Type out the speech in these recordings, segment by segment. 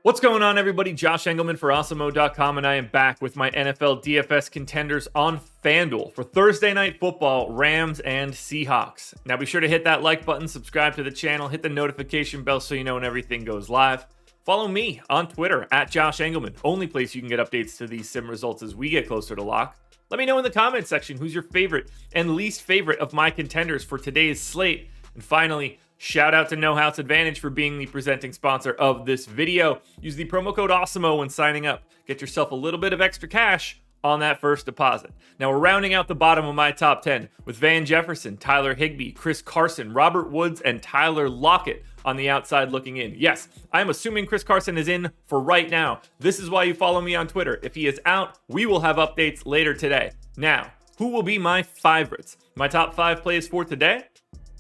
What's going on, everybody? Josh Engleman for Awesemo.com, and I am back with my NFL DFS contenders on FanDuel for Thursday Night Football, Rams and Seahawks. Now be sure to hit that like button, subscribe to the channel, hit the notification bell so you know when everything goes live. Follow me on Twitter at Josh Engleman, only place you can get updates to these sim results as we get closer to lock. Let me know in the comments section who's your favorite and least favorite of my contenders for today's slate. And finally, shout out to No House Advantage for being the presenting sponsor of this video. Use the promo code Awesemo when signing up. Get yourself a little bit of extra cash on that first deposit. Now we're rounding out the bottom of my top 10 with Van Jefferson, Tyler Higbee, Chris Carson, Robert Woods, and Tyler Lockett on the outside looking in. Yes, I'm assuming Chris Carson is in for right now. This is why you follow me on Twitter. If he is out, we will have updates later today. Now, who will be my favorites? My top 5 plays for today?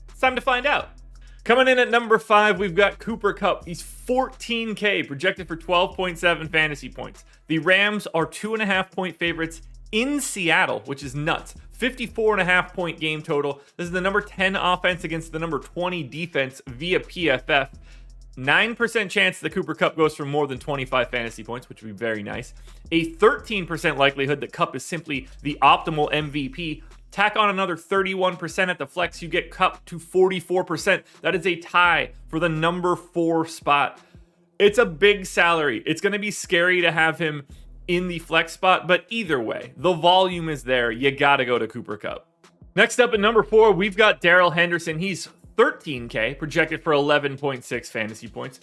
It's time to find out. Coming in at number 5, we've got Cooper Cup. He's $14K, projected for 12.7 fantasy points. The Rams are 2.5-point favorites in Seattle, which is nuts. 54.5-point game total. This is the number 10 offense against the number 20 defense via PFF. 9% chance that Cooper Cup goes for more than 25 fantasy points, which would be very nice. A 13% likelihood that Cup is simply the optimal MVP. Tack on another 31% at the flex, you get Cup to 44%. That is a tie for the number 4 spot. It's a big salary. It's going to be scary to have him in the flex spot, but either way, the volume is there. You got to go to Cooper Cup. Next up at number 4, we've got Darrell Henderson. He's $13K, projected for 11.6 fantasy points.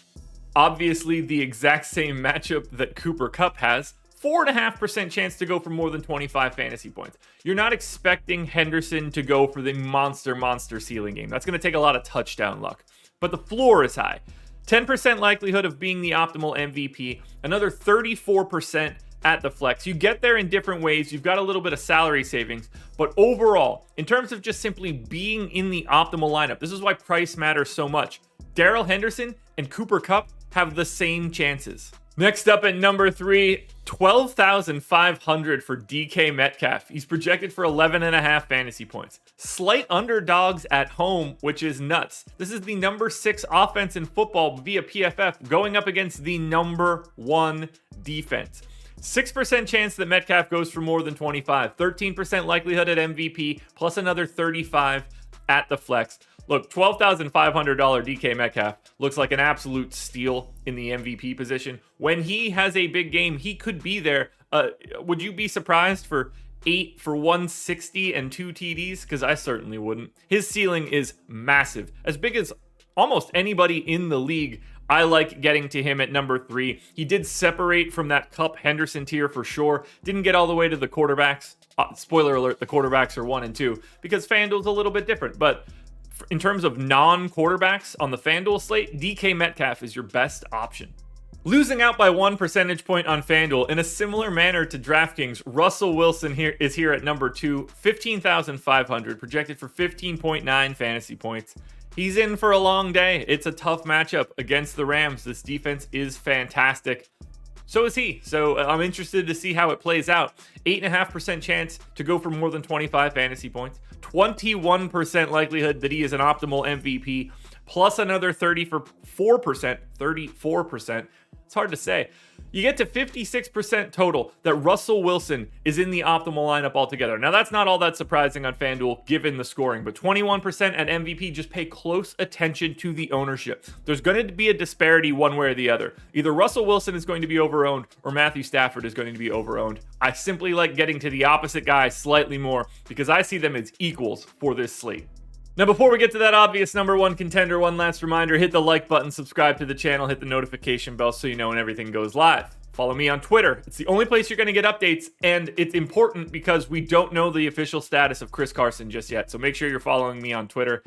Obviously, the exact same matchup that Cooper Cup has. 4.5% chance to go for more than 25 fantasy points. You're not expecting Henderson to go for the monster ceiling game. That's going to take a lot of touchdown luck. But the floor is high. 10% likelihood of being the optimal MVP. Another 34% at the flex. You get there in different ways. You've got a little bit of salary savings. But overall, in terms of just simply being in the optimal lineup, this is why price matters so much. Darrell Henderson and Cooper Cup have the same chances. Next up at number 3, 12,500 for DK Metcalf. He's projected for 11.5 fantasy points. Slight underdogs at home, which is nuts. This is the number 6 offense in football via PFF going up against the number 1 defense. 6% chance that Metcalf goes for more than 25. 13% likelihood at MVP, plus another 35 at the flex. Look, $12,500 DK Metcalf looks like an absolute steal in the MVP position. When he has a big game, he could be there. Would you be surprised for 8 for 160 and 2 TDs? Because I certainly wouldn't. His ceiling is massive. As big as almost anybody in the league. I like getting to him at number 3. He did separate from that Cup Henderson tier for sure. Didn't get all the way to the quarterbacks. Spoiler alert, the quarterbacks are 1 and 2 because FanDuel's a little bit different. But in terms of non-quarterbacks on the FanDuel slate, DK Metcalf is your best option. Losing out by 1 percentage point on FanDuel in a similar manner to DraftKings, Russell Wilson is here at number 2, 15,500, projected for 15.9 fantasy points. He's in for a long day. It's a tough matchup against the Rams. This defense is fantastic. So is he. So I'm interested to see how it plays out. 8.5% chance to go for more than 25 fantasy points. 21% likelihood that he is an optimal MVP. Plus another 34%. It's hard to say. You get to 56% total that Russell Wilson is in the optimal lineup altogether. Now, that's not all that surprising on FanDuel given the scoring, but 21% at MVP, just pay close attention to the ownership. There's going to be a disparity one way or the other. Either Russell Wilson is going to be overowned or Matthew Stafford is going to be overowned. I simply like getting to the opposite guy slightly more because I see them as equals for this slate. Now, before we get to that obvious number 1 contender, one last reminder, hit the like button, subscribe to the channel, hit the notification bell so you know when everything goes live. Follow me on Twitter. It's the only place you're going to get updates, and it's important because we don't know the official status of Chris Carson just yet, so make sure you're following me on Twitter.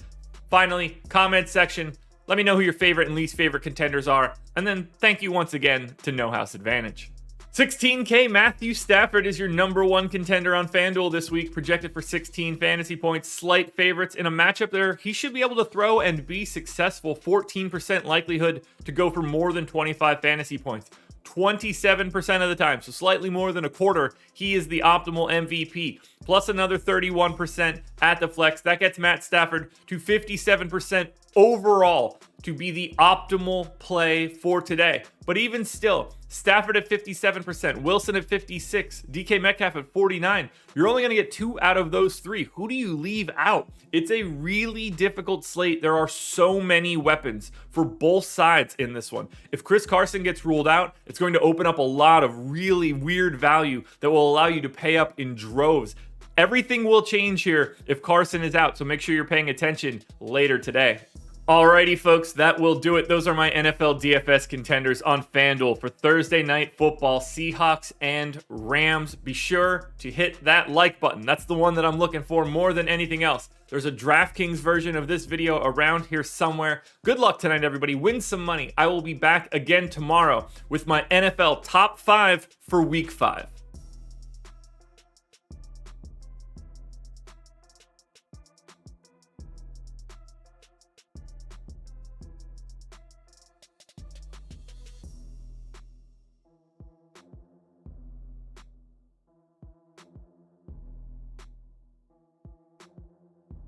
Finally, comment section. Let me know who your favorite and least favorite contenders are, and then thank you once again to No House Advantage. 16K Matthew Stafford is your number 1 contender on FanDuel this week, projected for 16 fantasy points. Slight favorites in a matchup there. He should be able to throw and be successful. 14% likelihood to go for more than 25 fantasy points. 27% of the time, so slightly more than a quarter, he is the optimal MVP. Plus another 31% at the flex. That gets Matt Stafford to 57% overall to be the optimal play for today. But even still, Stafford at 57%, Wilson at 56%, DK Metcalf at 49%. You're only going to get 2 out of those 3. Who do you leave out? It's a really difficult slate. There are so many weapons for both sides in this one. If Chris Carson gets ruled out, it's going to open up a lot of really weird value that will allow you to pay up in droves. Everything will change here if Carson is out, so make sure you're paying attention later today. Alrighty, folks, that will do it. Those are my NFL DFS contenders on FanDuel for Thursday Night Football, Seahawks and Rams. Be sure to hit that like button. That's the one that I'm looking for more than anything else. There's a DraftKings version of this video around here somewhere. Good luck tonight, everybody. Win some money. I will be back again tomorrow with my NFL Top 5 for Week 5.